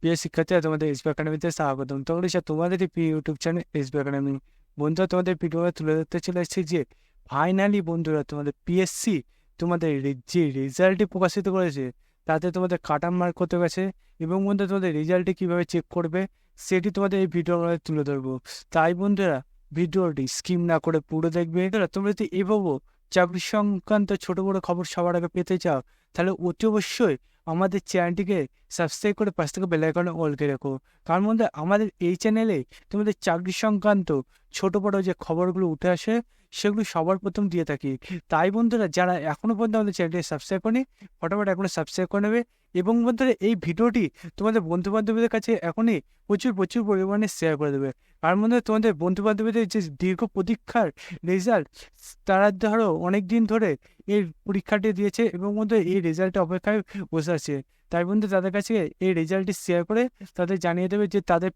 প্রিয় শিক্ষার্থীরা, তোমাদের এসবি একাডেমিতে স্বাগতম। তোমরা তোমাদের এই প্রিয় ইউটিউব চ্যানেল এসবি একাডেমি। বন্ধুরা, তোমাদের ভিডিওটা তুলে ধরতে চলে এসেছি যে ফাইনালি বন্ধুরা তোমাদের পিএসসি তোমাদের যে রেজাল্টটি প্রকাশিত করেছে তাতে তোমাদের কাটা মার্ক হতে গেছে, এবং বন্ধুরা তোমাদের রেজাল্টটি কীভাবে চেক করবে সেটি তোমাদের এই ভিডিও তুলে ধরবো। তাই বন্ধুরা ভিডিওটি স্কিপ না করে পুরো দেখবে। তোমরা যদি এভাবে চাকরি সংক্রান্ত ছোট বড় খবর সবার আগে পেতে চাও তাহলে অতি অবশ্যই আমাদের চ্যানেলটিকে সাবস্ক্রাইব করে পাশ থেকে বেল আইকনে অল করে রাখো। কারণ বন্ধুরা আমাদের এই চ্যানেলে তোমাদের চাকরি সংক্রান্ত ছোট বড় যে খবরগুলো উঠে আসে সেগুলো সবার প্রথম দিয়ে থাকি। তাই বন্ধুরা যারা এখনো পর্যন্ত আমাদের চ্যানেলটি সাবস্ক্রাইব করেনি ফটাফট এখনো সাবস্ক্রাইব করে নেবে, এবং বন্ধুরা এই ভিডিওটি তোমাদের বন্ধু বান্ধবীদের কাছে এখনই প্রচুর প্রচুর পরিমাণে শেয়ার করে দেবে। কারণ বন্ধুরা তোমাদের বন্ধু বান্ধবীদের যে দীর্ঘ প্রতীক্ষার রেজাল্ট, তারা ধরো অনেক দিন ধরে এই পরীক্ষাটি দিয়েছে এবং বন্ধু এই রেজাল্টের অপেক্ষায় বসে আছে। তাই বন্ধু তাদের কাছে এই রেজাল্টটি শেয়ার করে তাদের জানিয়ে দেবে যে তাদের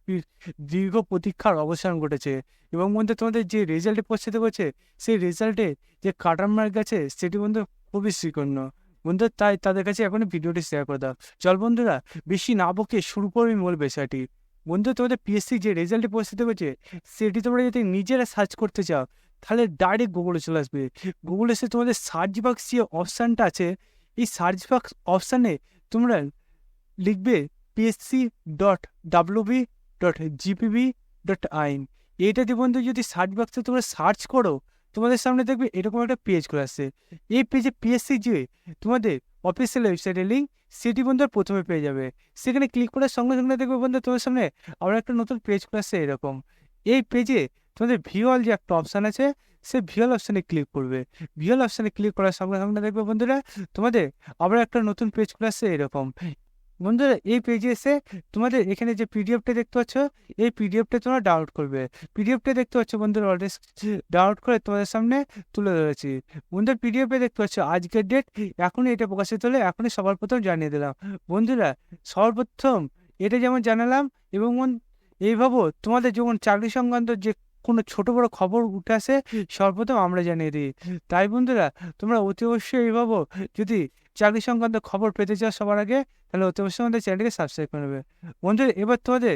দীর্ঘ প্রতীক্ষার অবসান ঘটেছে। এবং বন্ধু তোমাদের যে রেজাল্টে প্রস্তুত করেছে সেই রেজাল্টে যে কাটার মার্ক আছে সেটি বন্ধু খুবই স্বীকর্ণ। বন্ধু তাই তাদের কাছে এখন ভিডিওটি শেয়ার করে দাও। চল বন্ধুরা বেশি না বকে শুরু করবি মূল বিষয়টি। বন্ধু তোমাদের পিএসসি যে রেজাল্টে প্রস্তুত করেছে সেটি তোমরা যদি নিজেরা সার্চ করতে চাও তাহলে ডাইরেক্ট গুগলে চলে আসবে। গুগলে এসে তোমাদের সার্চ বক্স যে অপশানটা আছে এই সার্চ বক্স অপশানে তোমরা লিখবে psc.wb.gpb.in। এইটা দিয়ে বন্ধু যদি সার্চ বক্সে তোমরা সার্চ করো তোমাদের সামনে দেখবে এরকম একটা পেজ করে আসছে। এই পেজে পিএসসি যে তোমাদের অফিসিয়াল ওয়েবসাইটের লিঙ্ক সেটি বন্ধু প্রথমে পেয়ে যাবে। সেখানে ক্লিক করার সঙ্গে সঙ্গে দেখবে বন্ধু তোমার সামনে আবার একটা নতুন পেজ করে আসছে এরকম। এই পেজে তোমাদের ভিউয়াল যে একটা অপশান আছে সেই ভিউয়াল অপশানে ক্লিক করবে। ভিউয়াল অপশানে ক্লিক করার সঙ্গে সঙ্গে দেখবে বন্ধুরা তোমাদের আবার একটা নতুন পেজ করে আসছে এরকম। বন্ধুরা এই পেজে এসে তোমাদের এখানে যে পিডিএফটা দেখতে পাচ্ছ এই পিডিএফটা তোমরা ডাউনলোড করবে। পিডিএফটা দেখতে পাচ্ছ বন্ধুরা অলরেডি ডাউনলোড করে তোমাদের সামনে তুলে ধরেছি। বন্ধুরা পিডিএফে দেখতে পাচ্ছ আজকের ডেট, এখনই এটা প্রকাশিত হলে এখনই সবার প্রথম জানিয়ে দিলাম। বন্ধুরা সবার প্রথম এটা যেমন জানালাম, এবং এইভাবে তোমাদের যখন চাকরি সংক্রান্ত যে কোনো ছোট বড় খবর উঠে আসে সর্বপ্রথম আমরা জানিয়ে দিই। তাই বন্ধুরা তোমরা অতি অবশ্যই এইভাবে যদি চাকরি সংক্রান্ত খবর পেতে চাও সবার আগে তাহলে অতি অবশ্যই আমাদের চ্যানেলটিকে সাবস্ক্রাইব করে নেবে। বন্ধুরা এবার তোমাদের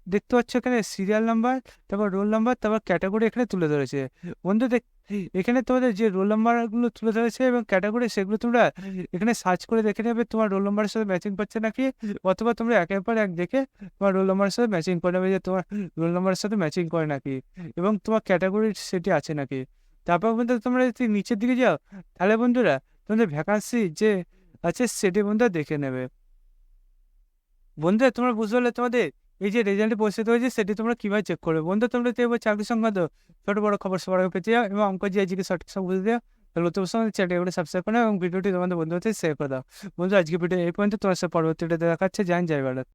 দেখতে পাচ্ছ এখানে সিরিয়াল নাম্বার, তারপর রোল নাম্বার, তারপর ক্যাটাগরি এখানে তুলে ধরেছে। বন্ধু এখানে তোমাদের যে রোল নাম্বারগুলো তুলে ধরেছে এবং ক্যাটাগরি সেগুলো তোমরা এখানে সার্চ করে দেখে নেবে তোমার রোল নাম্বারের সাথে ম্যাচিং করছে নাকি, অথবা তোমরা একের পর এক দেখে তোমার রোল নাম্বারের সাথে ম্যাচিং করে নেবে যে তোমার রোল নাম্বারের সাথে ম্যাচিং করে নাকি, এবং তোমার ক্যাটাগরি সেটি আছে নাকি। তারপর বন্ধু তোমরা যদি নিচের দিকে যাও তাহলে বন্ধুরা তোমাদের ভ্যাকান্সি যে আছে সেটি বন্ধুরা দেখে নেবে। বন্ধুরা তোমরা বুঝতে পারলে তোমাদের এই যে রেজাল্টে পরিস্থিতি হয়েছে সেটি তোমরা কীভাবে চেক করবে। বন্ধু তোমরা তো এবার চাকরি সংক্রান্ত ছোটো বড়ো খবর সবার আগে পেতে যাও এবং অঙ্ক যে আজকে সঠিক সব বুঝে দেওয়া তাহলে অত অবশ্যই চ্যানেলটি সাবস্ক্রাইব করে এবং ভিডিওটি তোমাদের বন্ধুদের শেয়ার করে দাও। বন্ধু আজকে ভিডিও এই পর্যন্ত, তোমার সাথে পরবর্তীটা দেখাচ্ছে। জান জয় ভারত।